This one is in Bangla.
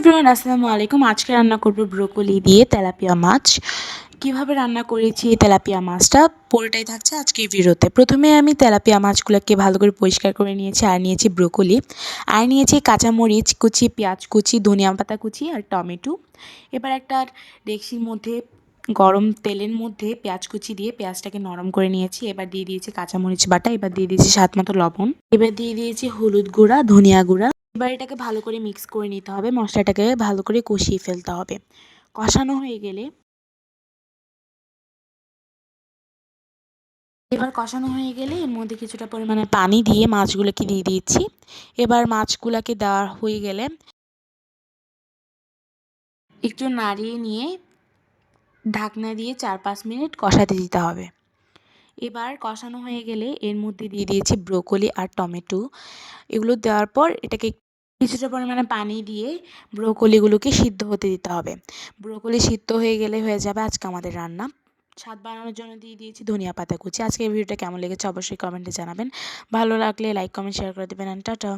এভরিওয়ান আসসালামু আলাইকুম। আজকে রান্না করব ব্রোকলি দিয়ে তেলাপিয়া মাছ। কিভাবে রান্না করেছি তেলাপিয়া মাছটা পুরোটাই থাকছে আজকের ভিডিওতে। প্রথমে আমি তেলাপিয়া মাছগুলোকে ভালো করে পরিষ্কার করে নিয়েছি, আর নিয়েছি ব্রোকলি, আর নিয়েছি কাঁচামরিচ কুচি, পেঁয়াজ কুচি, ধনিয়া পাতা কুচি আর টমেটো। এবার একটা ডেকচির মধ্যে গরম তেলের মধ্যে পেঁয়াজ কুচি দিয়ে পেঁয়াজটাকে নরম করে নিয়েছি। এবার দিয়ে দিয়েছি কাঁচামরিচ বাটা, এবার দিয়ে দিয়েছি স্বাদ মতো লবণ, এবার দিয়ে দিয়েছি হলুদ গুঁড়া, ধনিয়া গুঁড়া। এবার এটাকে ভালো করে মিক্স করে নিতে হবে, মশলাটাকে ভালো করে কষিয়ে ফেলতে হবে। কষানো হয়ে গেলে এর মধ্যে কিছুটা পরিমাণে পানি দিয়ে মাছগুলোকে দিয়ে দিচ্ছি। এবার মাছগুলোকে দেওয়া হয়ে গেলে একটু নাড়িয়ে নিয়ে ঢাকনা দিয়ে 4-5 মিনিট কষাতে দিতে হবে। এবার কষানো হয়ে গেলে এর মধ্যে দিয়ে দিয়েছি ব্রোকলি আর টমেটো। এগুলো দেওয়ার পর এটাকে কিছুটা পরিমাণে পানি দিয়ে ব্রোকলিগুলোকে সিদ্ধ হতে দিতে হবে। ব্রোকলি সিদ্ধ হয়ে গেলে হয়ে যাবে আজকে আমাদের রান্না। স্বাদ বাড়ানোর জন্য দিয়ে দিয়েছি ধনিয়া পাতা কুচি। আজকের ভিডিওটা কেমন লেগেছে অবশ্যই কমেন্টে জানাবেন। ভালো লাগলে লাইক, কমেন্ট, শেয়ার করে দেবেন। টাটা।